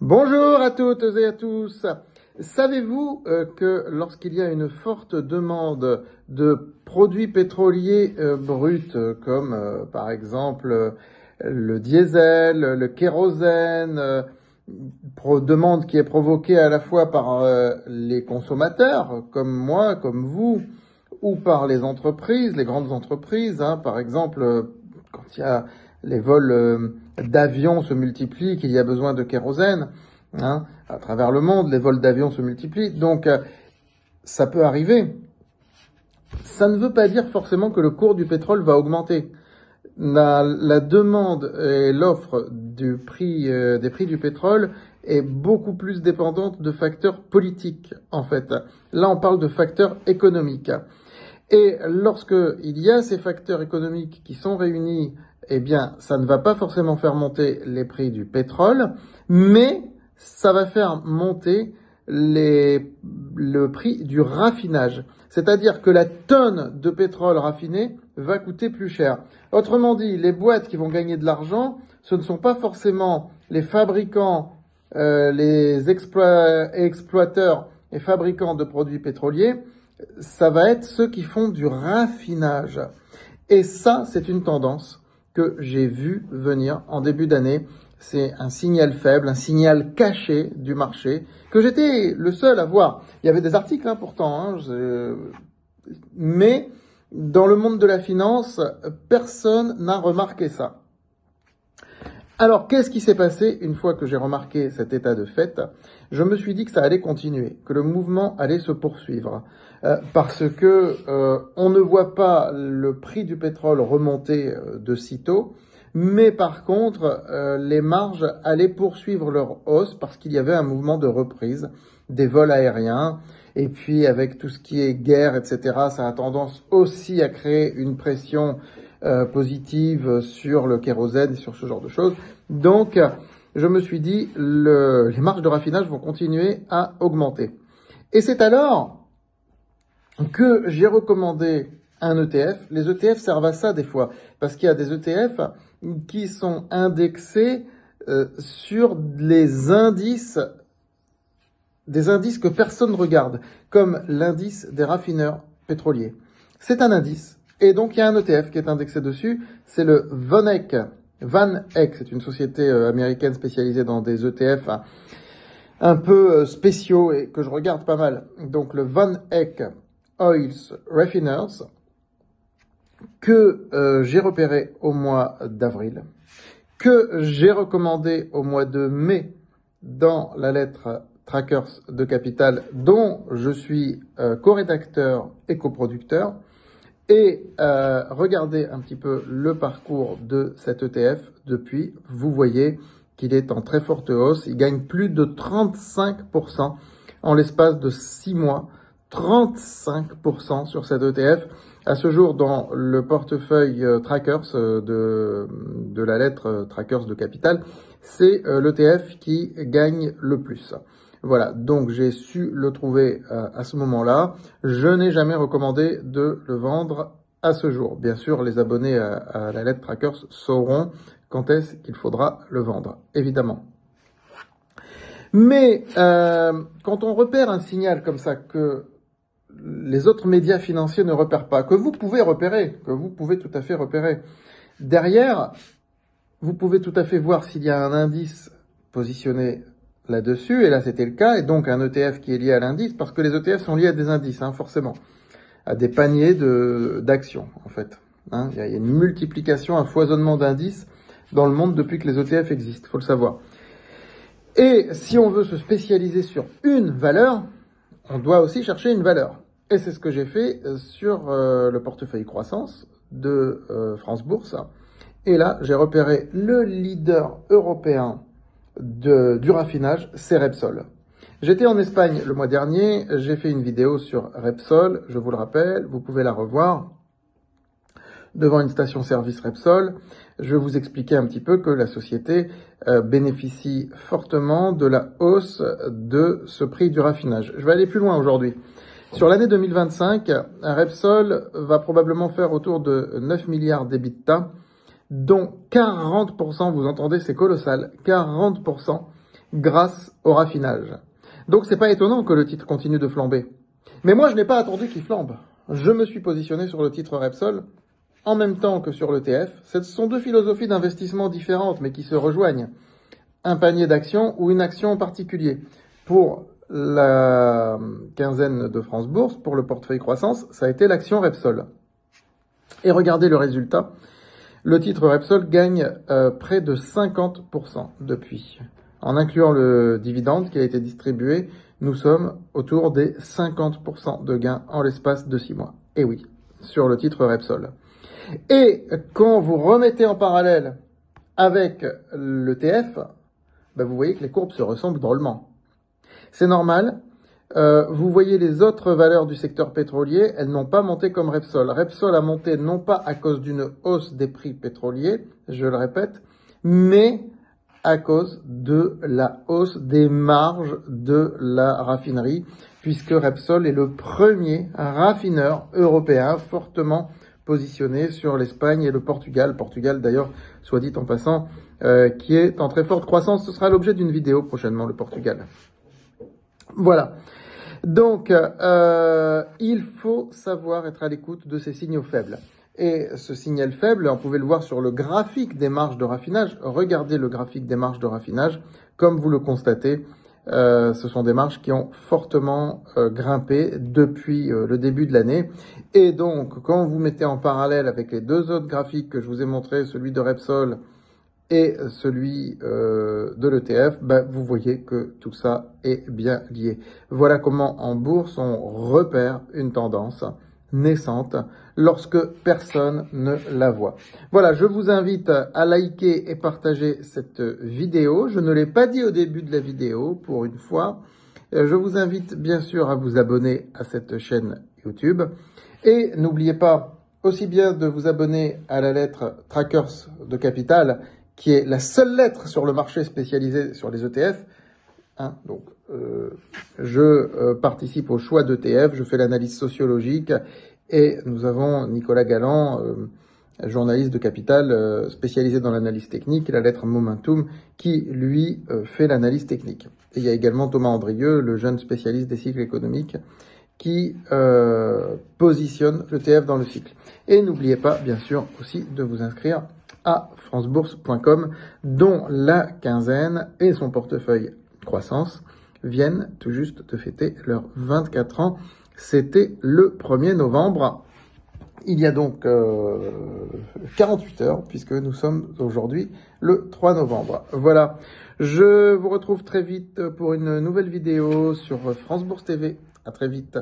Bonjour à toutes et à tous. Savez-vous que lorsqu'il y a une forte demande de produits pétroliers bruts, comme par exemple le diesel, le kérosène, demande qui est provoquée à la fois par les consommateurs, comme moi, comme vous, ou par les entreprises, les grandes entreprises, hein, par exemple, quand il y a les vols d'avions se multiplient, qu'il y a besoin de kérosène, hein, à travers le monde, les vols d'avions se multiplient, donc ça peut arriver. Ça ne veut pas dire forcément que le cours du pétrole va augmenter. La demande et l'offre des prix du pétrole est beaucoup plus dépendante de facteurs politiques, en fait. Là, on parle de facteurs économiques. Et lorsque il y a ces facteurs économiques qui sont réunis, eh bien, ça ne va pas forcément faire monter les prix du pétrole, mais ça va faire monter le prix du raffinage. C'est-à-dire que la tonne de pétrole raffiné va coûter plus cher. Autrement dit, les boîtes qui vont gagner de l'argent, ce ne sont pas forcément les fabricants, les exploiteurs et fabricants de produits pétroliers, ça va être ceux qui font du raffinage. Et ça, c'est une tendance que j'ai vue venir en début d'année. C'est un signal faible, un signal caché du marché, que j'étais le seul à voir. Il y avait des articles, pourtant, mais dans le monde de la finance, personne n'a remarqué ça. Alors, qu'est-ce qui s'est passé une fois que j'ai remarqué cet état de fait? Je me suis dit que ça allait continuer, que le mouvement allait se poursuivre, parce que on ne voit pas le prix du pétrole remonter de sitôt, mais par contre, les marges allaient poursuivre leur hausse parce qu'il y avait un mouvement de reprise des vols aériens. Et puis, avec tout ce qui est guerre, etc., ça a tendance aussi à créer une pression positive sur le kérosène et sur ce genre de choses. Donc, je me suis dit, les marges de raffinage vont continuer à augmenter. Et c'est alors que j'ai recommandé un ETF. Les ETF servent à ça des fois, parce qu'il y a des ETF qui sont indexés sur les indices, des indices que personne ne regarde, comme l'indice des raffineurs pétroliers. C'est un indice, et donc il y a un ETF qui est indexé dessus, c'est le VanEck. VanEck, c'est une société américaine spécialisée dans des ETF un peu spéciaux et que je regarde pas mal. Donc le VanEck Oils Refiners, que j'ai repéré au mois d'avril, que j'ai recommandé au mois de mai dans la lettre Trackers de Capital, dont je suis co-rédacteur et coproducteur. Et regardez un petit peu le parcours de cet ETF depuis. Vous voyez qu'il est en très forte hausse. Il gagne plus de 35% en l'espace de 6 mois. 35% sur cet ETF. À ce jour, dans le portefeuille Trackers de la lettre Trackers de Capital, c'est l'ETF qui gagne le plus. Voilà, donc j'ai su le trouver à ce moment-là. Je n'ai jamais recommandé de le vendre à ce jour. Bien sûr, les abonnés à la lettre Trackers sauront quand est-ce qu'il faudra le vendre, évidemment. Mais quand on repère un signal comme ça que les autres médias financiers ne repèrent pas, que vous pouvez repérer, que vous pouvez tout à fait repérer, derrière, vous pouvez tout à fait voir s'il y a un indice positionné là-dessus, et là c'était le cas, et donc un ETF qui est lié à l'indice, parce que les ETF sont liés à des indices, forcément, à des paniers d'actions, en fait. Il y a une multiplication, un foisonnement d'indices dans le monde depuis que les ETF existent, faut le savoir. Et si on veut se spécialiser sur une valeur, on doit aussi chercher une valeur. Et c'est ce que j'ai fait sur le portefeuille croissance de France Bourse. Et là, j'ai repéré le leader européen du raffinage, c'est Repsol. J'étais en Espagne le mois dernier, j'ai fait une vidéo sur Repsol, je vous le rappelle, vous pouvez la revoir, devant une station-service Repsol. Je vais vous expliquer un petit peu que la société bénéficie fortement de la hausse de ce prix du raffinage. Je vais aller plus loin aujourd'hui. Sur l'année 2025, Repsol va probablement faire autour de 9 milliards d'EBITDA, dont 40%, vous entendez, c'est colossal, 40% grâce au raffinage. Donc c'est pas étonnant que le titre continue de flamber. Mais moi je n'ai pas attendu qu'il flambe. Je me suis positionné sur le titre Repsol en même temps que sur l'ETF. Ce sont deux philosophies d'investissement différentes mais qui se rejoignent. Un panier d'actions ou une action en particulier. Pour la quinzaine de France Bourse, pour le portefeuille croissance, ça a été l'action Repsol. Et regardez le résultat. Le titre Repsol gagne près de 50% depuis. En incluant le dividende qui a été distribué, nous sommes autour des 50% de gains en l'espace de 6 mois. Et oui, sur le titre Repsol. Et quand vous remettez en parallèle avec l'ETF, vous voyez que les courbes se ressemblent drôlement. C'est normal. Vous voyez les autres valeurs du secteur pétrolier, elles n'ont pas monté comme Repsol. Repsol a monté non pas à cause d'une hausse des prix pétroliers, je le répète, mais à cause de la hausse des marges de la raffinerie, puisque Repsol est le premier raffineur européen fortement positionné sur l'Espagne et le Portugal. Portugal d'ailleurs, soit dit en passant, qui est en très forte croissance. Ce sera l'objet d'une vidéo prochainement, le Portugal. Voilà. Donc, il faut savoir être à l'écoute de ces signaux faibles. Et ce signal faible, on pouvait le voir sur le graphique des marges de raffinage. Regardez le graphique des marges de raffinage. Comme vous le constatez, ce sont des marges qui ont fortement grimpé depuis le début de l'année. Et donc, quand vous mettez en parallèle avec les deux autres graphiques que je vous ai montrés, celui de Repsol et celui de l'ETF, vous voyez que tout ça est bien lié. Voilà comment en bourse on repère une tendance naissante lorsque personne ne la voit. Voilà, je vous invite à liker et partager cette vidéo. Je ne l'ai pas dit au début de la vidéo, pour une fois. Je vous invite bien sûr à vous abonner à cette chaîne YouTube. Et n'oubliez pas aussi bien de vous abonner à la lettre Trackers de Capital, qui est la seule lettre sur le marché spécialisé sur les ETF. Donc, je participe au choix d'ETF, je fais l'analyse sociologique et nous avons Nicolas Galland, journaliste de Capital spécialisé dans l'analyse technique, et la lettre Momentum qui, lui, fait l'analyse technique. Et il y a également Thomas Andrieux, le jeune spécialiste des cycles économiques, qui positionne l'ETF dans le cycle. Et n'oubliez pas, bien sûr, aussi de vous inscrire à francebourse.com, dont la quinzaine et son portefeuille croissance viennent tout juste de fêter leurs 24 ans. C'était le 1er novembre. Il y a donc 48 heures, puisque nous sommes aujourd'hui le 3 novembre. Voilà, je vous retrouve très vite pour une nouvelle vidéo sur France Bourse TV. À très vite.